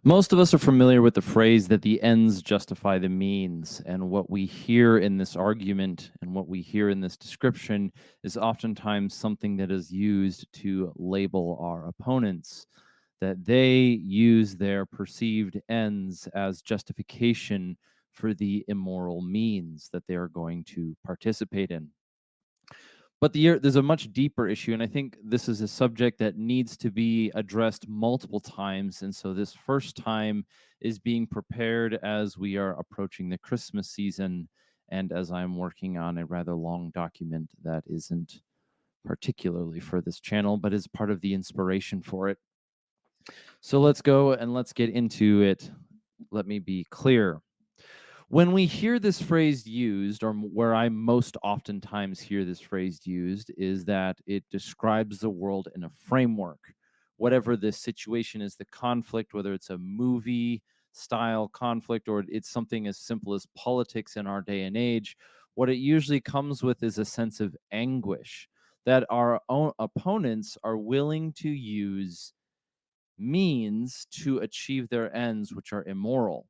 Most of us are familiar with the phrase that the ends justify the means, and what we hear in this argument and what we hear in this description is oftentimes something that is used to label our opponents, that they use their perceived ends as justification for the immoral means that they are going to participate in. But there's a much deeper issue, and I think this is a subject that needs to be addressed multiple times. And so this first time is being prepared as we are approaching the Christmas season, and as I'm working on a rather long document that isn't particularly for this channel, but is part of the inspiration for it. So let's go and let's get into it. Let me be clear. When we hear this phrase used, or where I most oftentimes hear this phrase used, is that it describes the world in a framework. Whatever the situation is, the conflict, whether it's a movie style conflict or it's something as simple as politics in our day and age, what it usually comes with is a sense of anguish that our own opponents are willing to use means to achieve their ends, which are immoral.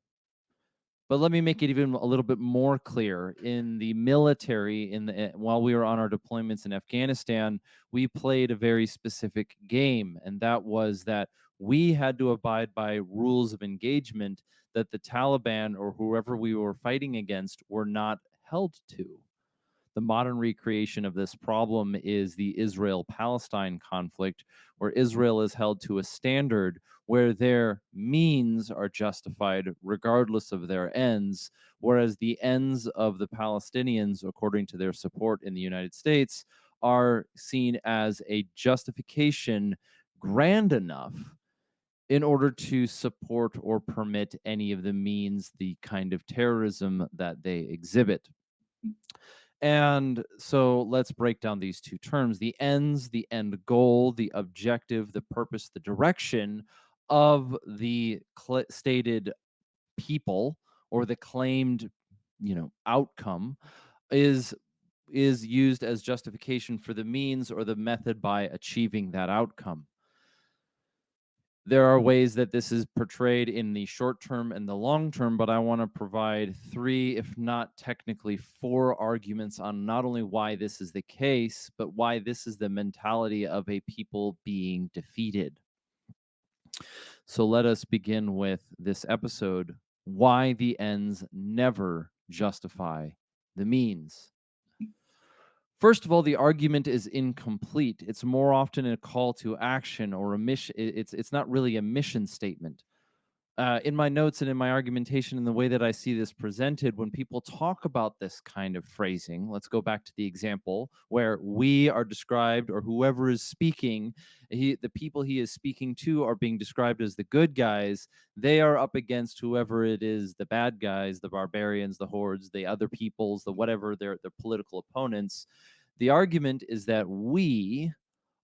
But let me make it even a little bit more clear. In the military, while we were on our deployments in Afghanistan, we played a very specific game, and that was that we had to abide by rules of engagement that the Taliban or whoever we were fighting against were not held to. The modern recreation of this problem is the Israel-Palestine conflict, where Israel is held to a standard where their means are justified regardless of their ends, whereas the ends of the Palestinians, according to their support in the United States, are seen as a justification grand enough in order to support or permit any of the means, the kind of terrorism that they exhibit. And so let's break down these two terms: the ends, the end goal, the objective, the purpose, the direction of the stated people or the claimed, outcome is used as justification for the means or the method by achieving that outcome. There are ways that this is portrayed in the short term and the long term, but I want to provide three, if not technically four, arguments on not only why this is the case, but why this is the mentality of a people being defeated. So let us begin with this episode: why the ends never justify the means. First of all, the argument is incomplete. It's more often a call to action or a mission. It's not really a mission statement. In my notes and in my argumentation and the way that I see this presented, when people talk about this kind of phrasing, let's go back to the example where we are described, or whoever is speaking, the people he is speaking to are being described as the good guys. They are up against whoever it is, the bad guys, the barbarians, the hordes, the other peoples, the whatever, their political opponents. The argument is that we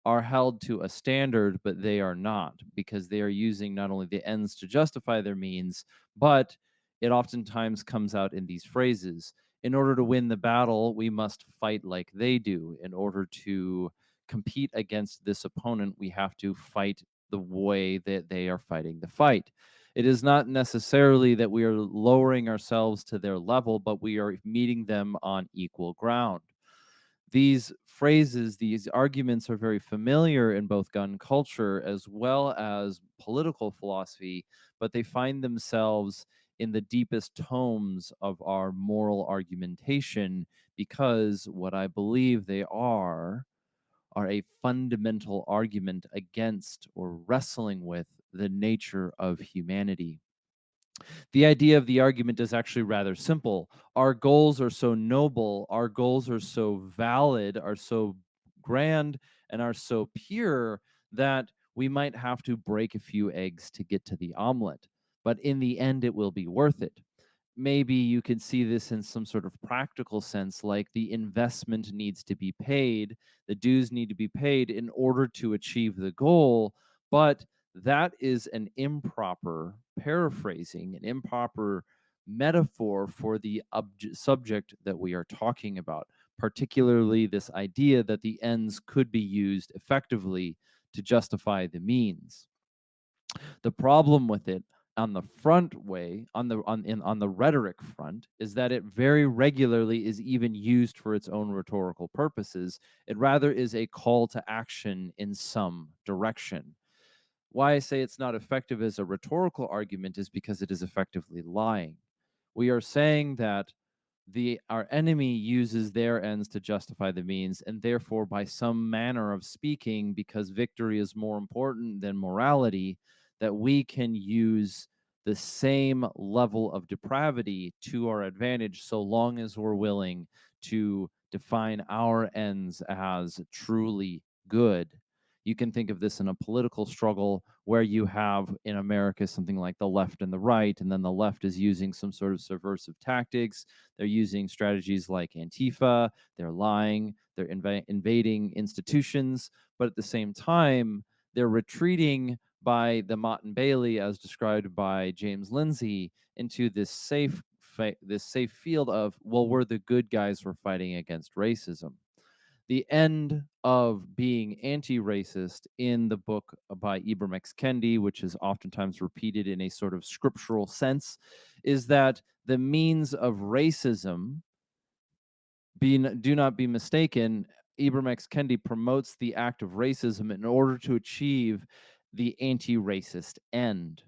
are held to a standard, but they are not, because they are using not only the ends to justify their means, but it oftentimes comes out in these phrases: in order to win the battle, we must fight like they do. In order to compete against this opponent, we have to fight the way that they are fighting the fight. It is not necessarily that we are lowering ourselves to their level, but we are meeting them on equal ground. These phrases, these arguments are very familiar in both gun culture as well as political philosophy, but they find themselves in the deepest tomes of our moral argumentation, because what I believe they are a fundamental argument against or wrestling with the nature of humanity. The idea of the argument is actually rather simple. Our goals are so noble, our goals are so valid, are so grand, and are so pure that we might have to break a few eggs to get to the omelet. But in the end, it will be worth it. Maybe you could see this in some sort of practical sense, like the investment needs to be paid, the dues need to be paid in order to achieve the goal. But that is an improper paraphrasing, an improper metaphor for the subject that we are talking about, particularly this idea that the ends could be used effectively to justify the means. The problem with it, on the front way, on the rhetoric front, is that it very regularly is even used for its own rhetorical purposes. It rather is a call to action in some direction. Why I say it's not effective as a rhetorical argument is because it is effectively lying. We are saying that our enemy uses their ends to justify the means, and therefore, by some manner of speaking, because victory is more important than morality, that we can use the same level of depravity to our advantage so long as we're willing to define our ends as truly good. You can think of this in a political struggle where you have in America something like the left and the right, and then the left is using some sort of subversive tactics. They're using strategies like Antifa, they're lying, they're invading institutions, but at the same time, they're retreating by the Motte and Bailey, as described by James Lindsay, into this safe field of, well, we're the good guys, we're fighting against racism. The end of being anti-racist in the book by Ibram X. Kendi, which is oftentimes repeated in a sort of scriptural sense, is that the means of racism, do not be mistaken, Ibram X. Kendi promotes the act of racism in order to achieve the anti-racist end.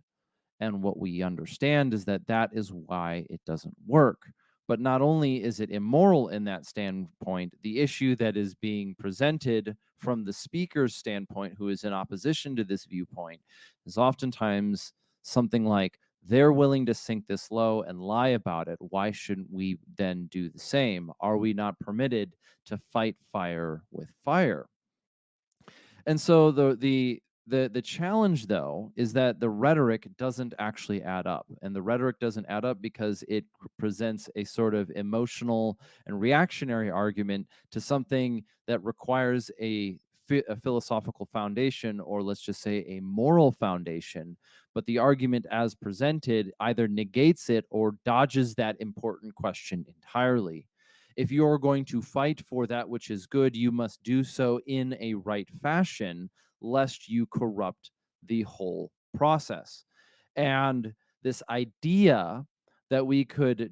And what we understand is that that is why it doesn't work. But not only is it immoral in that standpoint, the issue that is being presented from the speaker's standpoint, who is in opposition to this viewpoint, is oftentimes something like, they're willing to sink this low and lie about it. Why shouldn't we then do the same? Are we not permitted to fight fire with fire? And so the challenge, though, is that the rhetoric doesn't actually add up. And the rhetoric doesn't add up because it presents a sort of emotional and reactionary argument to something that requires a philosophical foundation, or let's just say a moral foundation. But the argument as presented either negates it or dodges that important question entirely. If you're going to fight for that which is good, you must do so in a right fashion, lest you corrupt the whole process. And this idea that we could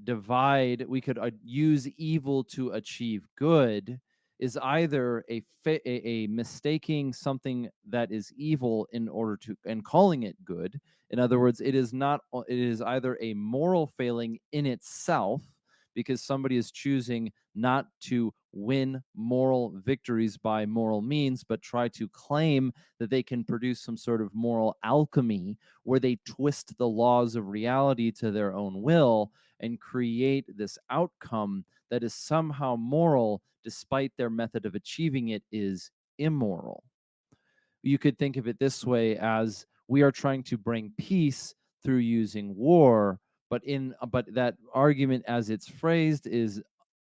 use evil to achieve good is either a mistaking something that is evil in order to and calling it good. In other words, it is not. It is either a moral failing in itself because somebody is choosing not to win moral victories by moral means, but try to claim that they can produce some sort of moral alchemy where they twist the laws of reality to their own will and create this outcome that is somehow moral, despite their method of achieving it is immoral. You could think of it this way: as we are trying to bring peace through using war, but that argument as it's phrased is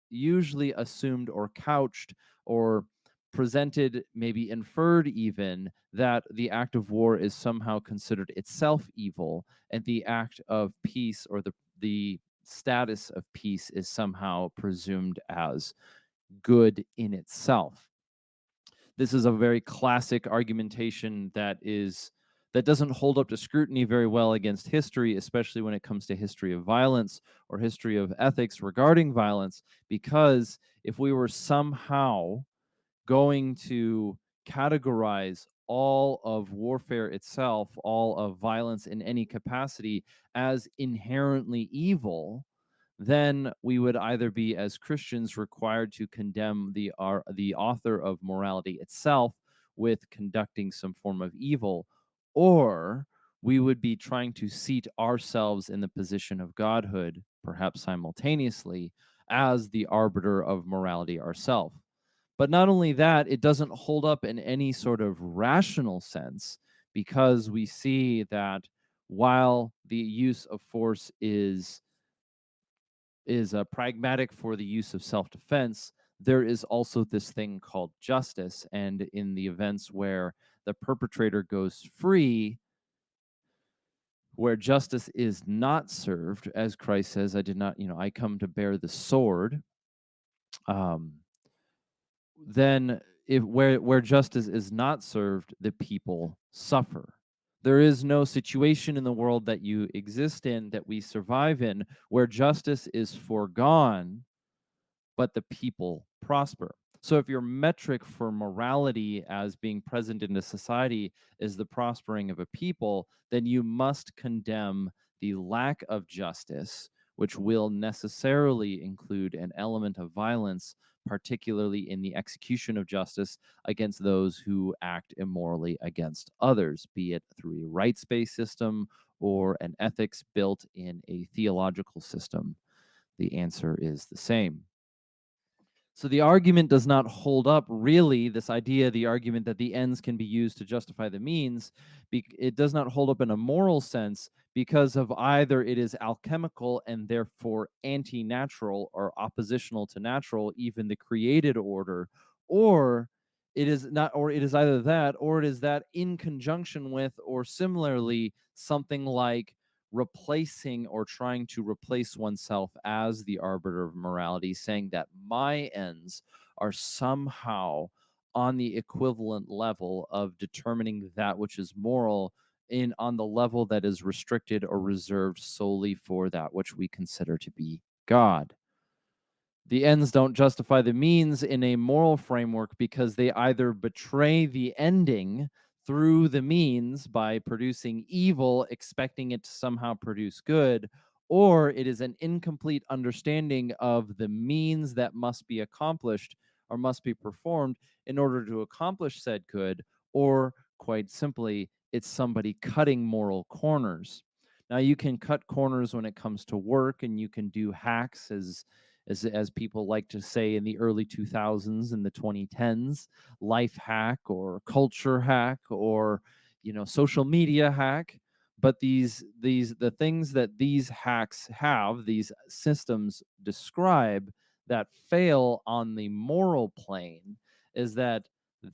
usually assumed or couched or presented, maybe inferred even, that the act of war is somehow considered itself evil, and the act of peace, or the status of peace, is somehow presumed as good in itself. This is a very classic argumentation that doesn't hold up to scrutiny very well against history, especially when it comes to history of violence or history of ethics regarding violence, because if we were somehow going to categorize all of warfare itself, all of violence in any capacity, as inherently evil, then we would either be, as Christians, required to condemn the author of morality itself with conducting some form of evil, or we would be trying to seat ourselves in the position of godhood, perhaps simultaneously, as the arbiter of morality ourselves. But not only that, it doesn't hold up in any sort of rational sense, because we see that while the use of force is pragmatic for the use of self-defense, there is also this thing called justice. And in the events where the perpetrator goes free, where justice is not served, as Christ says, I did not, I come to bear the sword, um, then if where justice is not served, the people suffer. There is no situation in the world that you exist in, that we survive in, where justice is foregone but the people prosper. So if your metric for morality as being present in a society is the prospering of a people, then you must condemn the lack of justice, which will necessarily include an element of violence, particularly in the execution of justice against those who act immorally against others, be it through a rights-based system or an ethics built in a theological system. The answer is the same. So the argument does not hold up really, this idea, the argument that the ends can be used to justify the means, it does not hold up in a moral sense because of either it is alchemical and therefore anti-natural or oppositional to natural, even the created order, or it is not, or it is either that, or it is that in conjunction with, or similarly, something like replacing or trying to replace oneself as the arbiter of morality, saying that my ends are somehow on the equivalent level of determining that which is moral in on the level that is restricted or reserved solely for that which we consider to be God. The ends don't justify the means in a moral framework because they either betray the ending through the means by producing evil, expecting it to somehow produce good, or it is an incomplete understanding of the means that must be accomplished or must be performed in order to accomplish said good, or quite simply, it's somebody cutting moral corners. Now, you can cut corners when it comes to work, and you can do hacks, as people like to say in the early 2000s and the 2010s, life hack or culture hack or social media hack. But the things that these hacks have, these systems describe, that fail on the moral plane, is that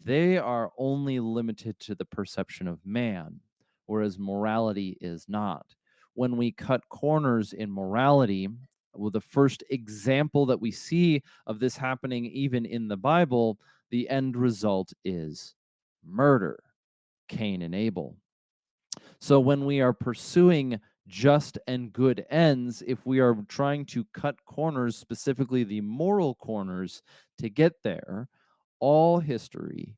they are only limited to the perception of man, whereas morality is not. When we cut corners in morality, well, the first example that we see of this happening even in the Bible, the end result is murder, Cain and Abel. So when we are pursuing just and good ends, if we are trying to cut corners, specifically the moral corners, to get there, all history,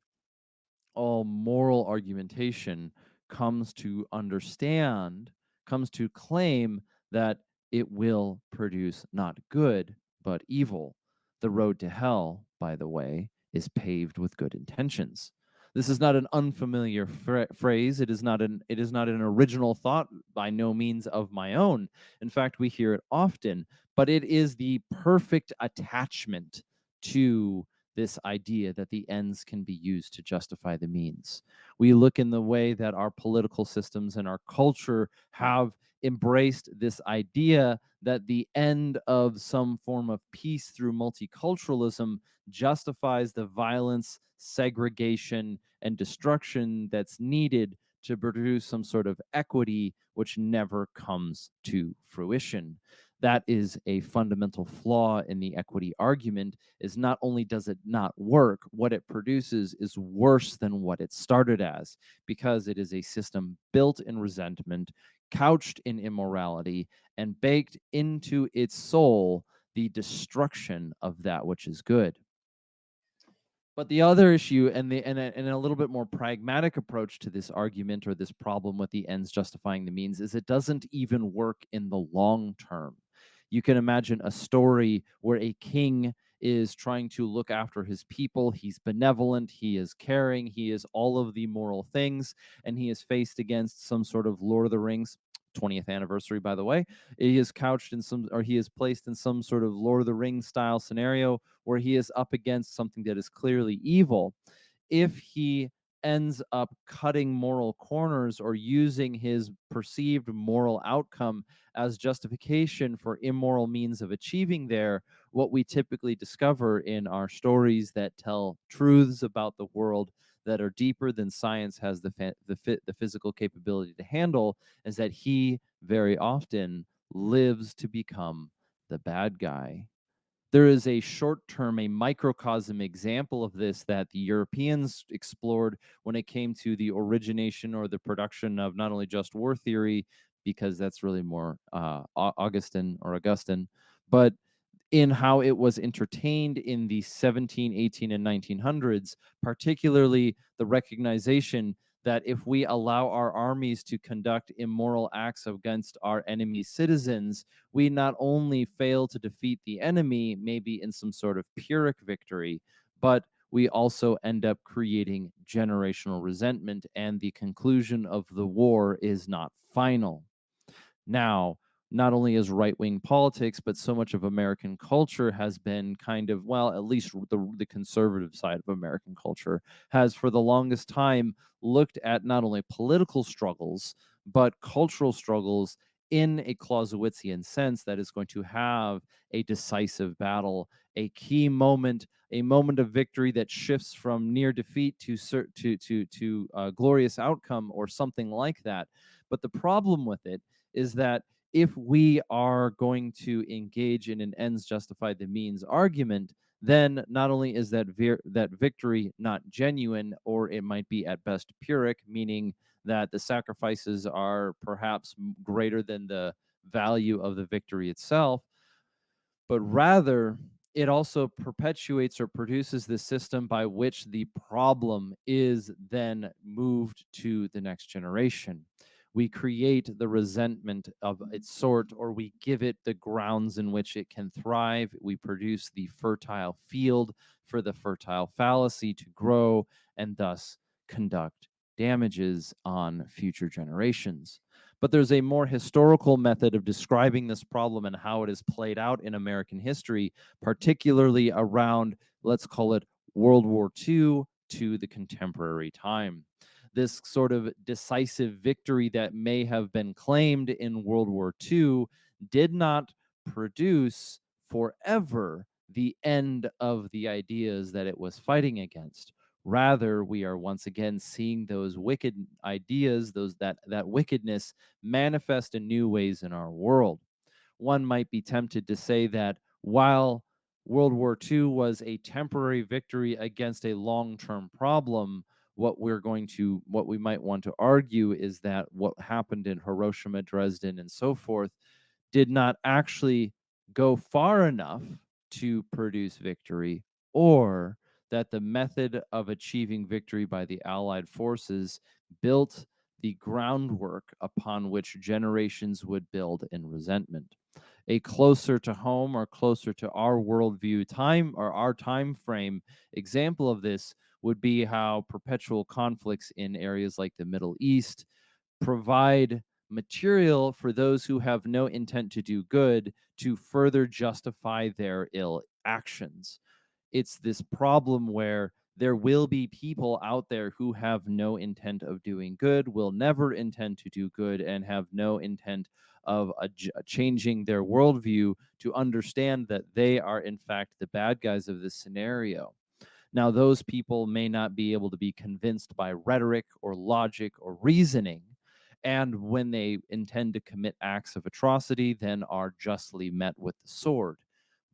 all moral argumentation comes to understand, comes to claim that it will produce not good, but evil. The road to hell, by the way, is paved with good intentions. This is not an unfamiliar phrase. It is not an original thought, by no means of my own. In fact, we hear it often, but it is the perfect attachment to this idea that the ends can be used to justify the means. We look in the way that our political systems and our culture have embraced this idea that the end of some form of peace through multiculturalism justifies the violence, segregation, and destruction that's needed to produce some sort of equity, which never comes to fruition. That is a fundamental flaw in the equity argument. Is not only does it not work, what it produces is worse than what it started as, because it is a system built in resentment, couched in immorality, and baked into its soul the destruction of that which is good. But the other issue, and a little bit more pragmatic approach to this argument or this problem with the ends justifying the means, is it doesn't even work in the long term. You can imagine a story where a king is trying to look after his people. He's benevolent, he is caring, he is all of the moral things, and he is faced against some sort of Lord of the Rings 20th anniversary, by the way. He is couched in some, or he is placed in some sort of Lord of the Rings style scenario where he is up against something that is clearly evil. If he ends up cutting moral corners or using his perceived moral outcome as justification for immoral means of achieving there, what we typically discover in our stories that tell truths about the world that are deeper than science has the physical capability to handle is that he very often lives to become the bad guy. There is a short term, a microcosm example of this that the Europeans explored when it came to the origination or the production of not only just war theory, because that's really more Augustine, but in how it was entertained in the 17, 18, and 1900s, particularly the recognition that if we allow our armies to conduct immoral acts against our enemy citizens, we not only fail to defeat the enemy, maybe in some sort of Pyrrhic victory, but we also end up creating generational resentment, and the conclusion of the war is not final. Now, not only is right wing politics, but so much of American culture has been kind of, well, at least the conservative side of American culture has for the longest time looked at not only political struggles, but cultural struggles in a Clausewitzian sense that is going to have a decisive battle, a key moment, a moment of victory that shifts from near defeat to glorious outcome or something like that. But the problem with it is that if we are going to engage in an ends justify the means argument, then not only is that victory not genuine, or it might be at best Pyrrhic, meaning that the sacrifices are perhaps greater than the value of the victory itself, but rather it also perpetuates or produces this system by which the problem is then moved to the next generation. We create the resentment of its sort, or we give it the grounds in which it can thrive. We produce the fertile field for the fertile fallacy to grow and thus conduct damages on future generations. But there's a more historical method of describing this problem and how it is played out in American history, particularly around, let's call it World War II to the contemporary time. This sort of decisive victory that may have been claimed in World War II did not produce forever the end of the ideas that it was fighting against. Rather, we are once again seeing those wicked ideas, that wickedness manifest in new ways in our world. One might be tempted to say that while World War II was a temporary victory against a long-term problem, what we might want to argue is that what happened in Hiroshima, Dresden, and so forth did not actually go far enough to produce victory, or that the method of achieving victory by the Allied forces built the groundwork upon which generations would build in resentment. A closer to home or closer to our worldview time or our time frame example of this would be how perpetual conflicts in areas like the Middle East provide material for those who have no intent to do good to further justify their ill actions. It's this problem where there will be people out there who have no intent of doing good, will never intend to do good, and have no intent of changing their worldview to understand that they are, in fact, the bad guys of this scenario. Now, those people may not be able to be convinced by rhetoric or logic or reasoning. And when they intend to commit acts of atrocity, then are justly met with the sword.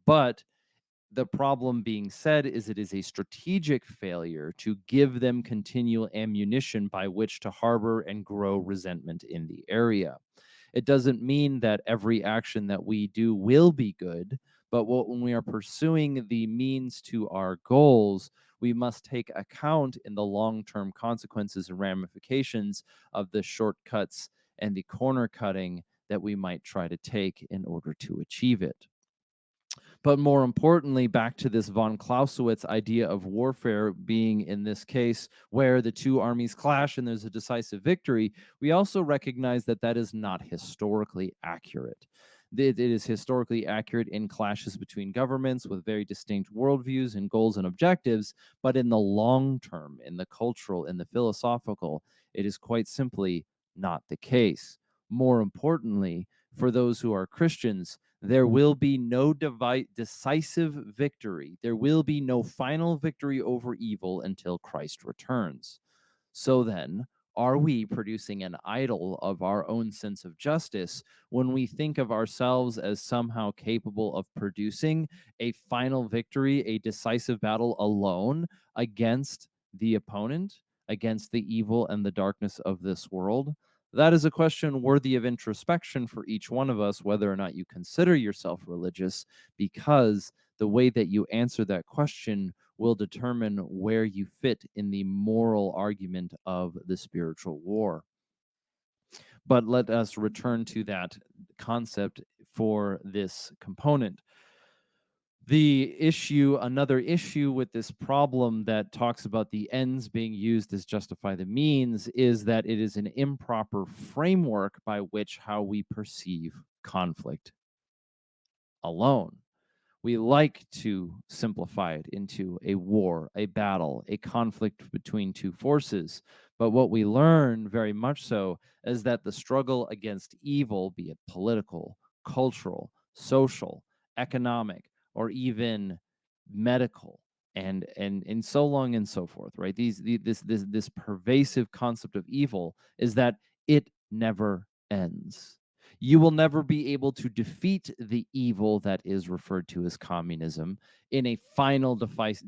But the problem being said is it is a strategic failure to give them continual ammunition by which to harbor and grow resentment in the area. It doesn't mean that every action that we do will be good, but when we are pursuing the means to our goals, we must take account in the long-term consequences and ramifications of the shortcuts and the corner cutting that we might try to take in order to achieve it. But more importantly, back to this von Clausewitz idea of warfare being, in this case, where the two armies clash and there's a decisive victory, we also recognize that that is not historically accurate. It is historically accurate in clashes between governments with very distinct worldviews and goals and objectives, but in the long term, in the cultural, in the philosophical, it is quite simply not the case. More importantly, for those who are Christians, there will be no decisive victory. There will be no final victory over evil until Christ returns. So then, Are we producing an idol of our own sense of justice when we think of ourselves as somehow capable of producing a final victory, a decisive battle alone against the opponent, against the evil and the darkness of this world? That is a question worthy of introspection for each one of us, whether or not you consider yourself religious, because the way that you answer that question will determine where you fit in the moral argument of the spiritual war. But let us return to that concept for this component. Another issue with this problem that talks about the ends being used as justify the means, is that it is an improper framework by which how we perceive conflict alone. We like to simplify it into a war, a battle, a conflict between two forces. But what we learn very much so is that the struggle against evil, be it political, cultural, social, economic, or even medical, and so long and so forth, right? This pervasive concept of evil is that it never ends. You will never be able to defeat the evil that is referred to as communism in a final device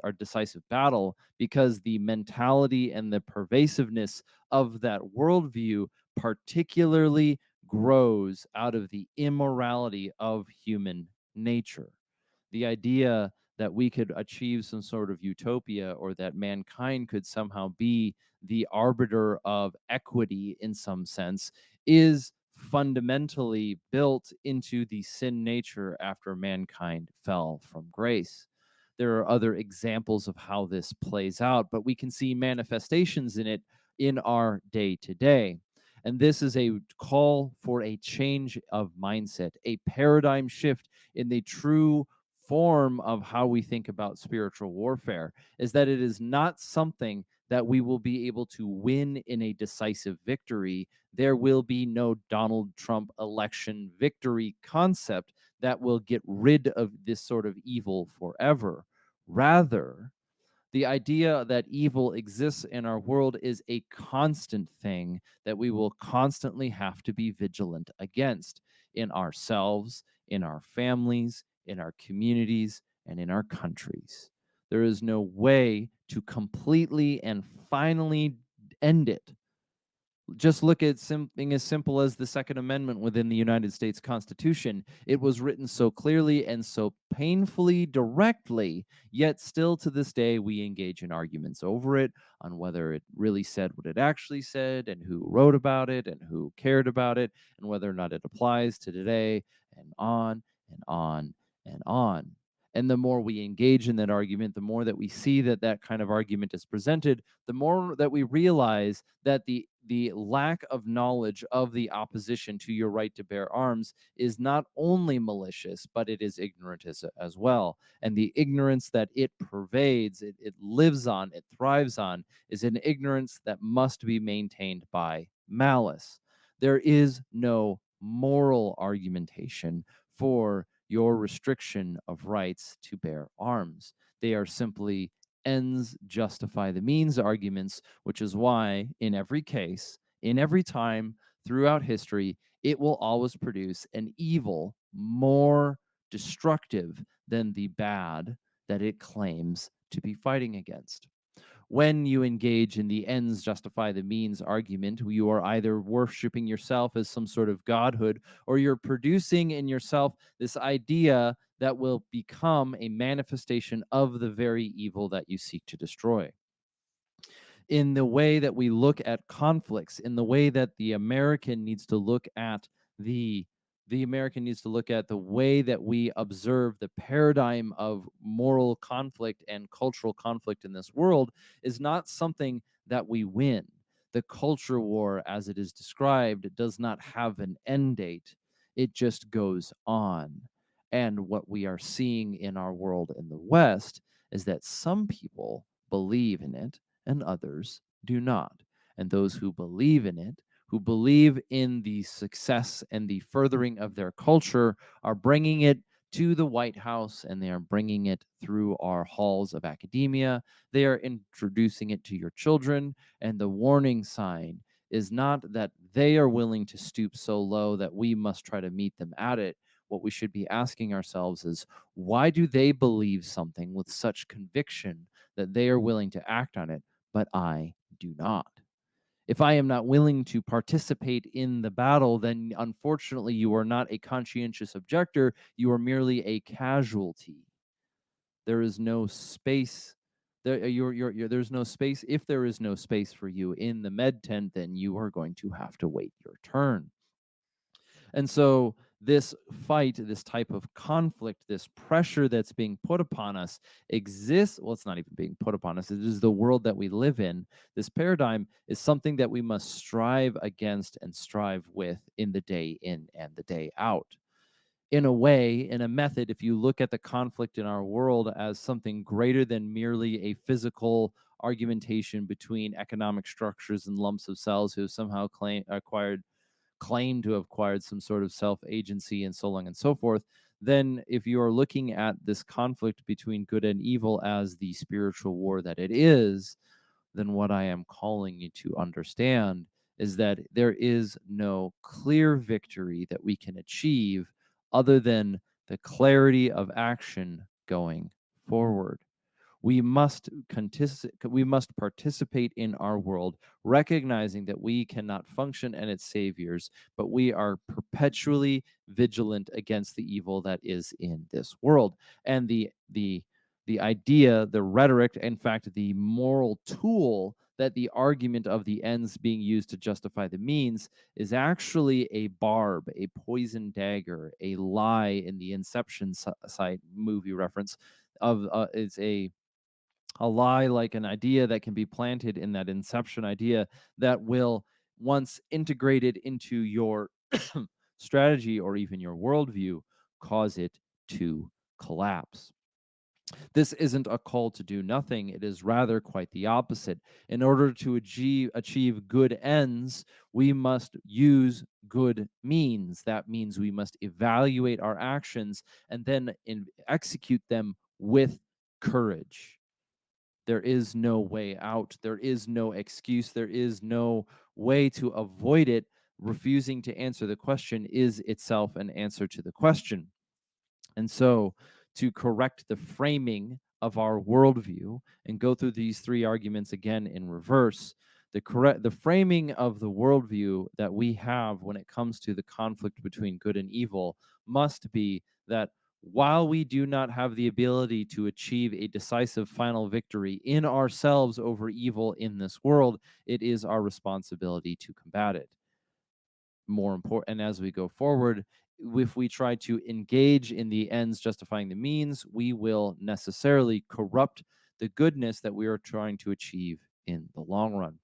or decisive battle, because the mentality and the pervasiveness of that worldview particularly grows out of the immorality of human nature. The idea that we could achieve some sort of utopia, or that mankind could somehow be the arbiter of equity in some sense, is fundamentally built into the sin nature after mankind fell from grace. There are other examples of how this plays out, but we can see manifestations in it in our day to day. And this is a call for a change of mindset, a paradigm shift in the true form of how we think about spiritual warfare, is that it is not something that we will be able to win in a decisive victory. There will be no Donald Trump election victory concept that will get rid of this sort of evil forever. Rather, the idea that evil exists in our world is a constant thing that we will constantly have to be vigilant against in ourselves, in our families, in our communities, and in our countries. There is no way to completely and finally end it. Just look at something as simple as the Second Amendment within the United States Constitution. It was written so clearly and so painfully directly, yet still to this day we engage in arguments over it, on whether it really said what it actually said, and who wrote about it, and who cared about it, and whether or not it applies to today, and on and on and on. And the more we engage in that argument, the more that we see that that kind of argument is presented, the more that we realize that the lack of knowledge of the opposition to your right to bear arms is not only malicious, but it is ignorant as well. And the ignorance that it pervades, it lives on, it thrives on, is an ignorance that must be maintained by malice. There is no moral argumentation for your restriction of rights to bear arms. They are simply ends justify the means arguments, which is why in every case, in every time throughout history, it will always produce an evil more destructive than the bad that it claims to be fighting against. When you engage in the ends justify the means argument, you are either worshiping yourself as some sort of godhood, or you're producing in yourself this idea that will become a manifestation of the very evil that you seek to destroy. In the way that we look at conflicts, in the way that the American needs to look at the American needs to look at the way that we observe the paradigm of moral conflict and cultural conflict in this world, is not something that we win. The culture war, as it is described, does not have an end date. It just goes on. And what we are seeing in our world in the West is that some people believe in it and others do not. And those who believe in it, who believe in the success and the furthering of their culture, are bringing it to the White House, and they are bringing it through our halls of academia. They are introducing it to your children, and the warning sign is not that they are willing to stoop so low that we must try to meet them at it. What we should be asking ourselves is, why do they believe something with such conviction that they are willing to act on it, but I do not? If I am not willing to participate in the battle, then unfortunately you are not a conscientious objector, you are merely a casualty. There is no space. There's no space. If there is no space for you in the med tent, then you are going to have to wait your turn. And so this fight, this type of conflict, this pressure that's being put upon us exists. Well, it's not even being put upon us. It is the world that we live in. This paradigm is something that we must strive against and strive with in the day in and the day out. In a way, in a method, if you look at the conflict in our world as something greater than merely a physical argumentation between economic structures and lumps of cells who have somehow claim to have acquired some sort of self agency and so on and so forth, then if you are looking at this conflict between good and evil as the spiritual war that it is, then what I am calling you to understand is that there is no clear victory that we can achieve other than the clarity of action going forward. We must participate in our world, recognizing that we cannot function as its saviors, but we are perpetually vigilant against the evil that is in this world. And the idea, the rhetoric, in fact, the moral tool that the argument of the ends being used to justify the means is actually a barb, a poison dagger, a lie in the Inception side movie reference of it's a lie, like an idea that can be planted in that inception idea that will, once integrated into your strategy or even your worldview, cause it to collapse. This isn't a call to do nothing. It is rather quite the opposite. In order to achieve good ends, we must use good means. That means we must evaluate our actions and then execute them with courage. There is no way out. There is no excuse. There is no way to avoid it. Refusing to answer the question is itself an answer to the question. And so, to correct the framing of our worldview and go through these three arguments again in reverse, the framing of the worldview that we have when it comes to the conflict between good and evil must be that while we do not have the ability to achieve a decisive final victory in ourselves over evil in this world, it is our responsibility to combat it. More important, and as we go forward, if we try to engage in the ends justifying the means, we will necessarily corrupt the goodness that we are trying to achieve in the long run.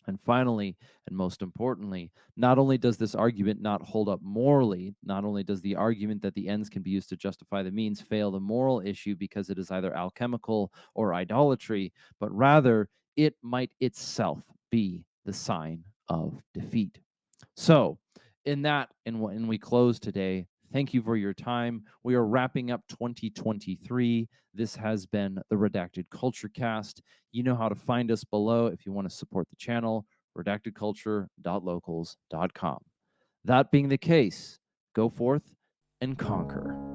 And finally, and most importantly, not only does this argument not hold up morally, not only does the argument that the ends can be used to justify the means fail the moral issue because it is either alchemical or idolatry, but rather it might itself be the sign of defeat. So, in that, and when we close today, thank you for your time. We are wrapping up 2023. This has been the Redacted Culture Cast. You know how to find us below if you want to support the channel, redactedculture.locals.com. That being the case, go forth and conquer.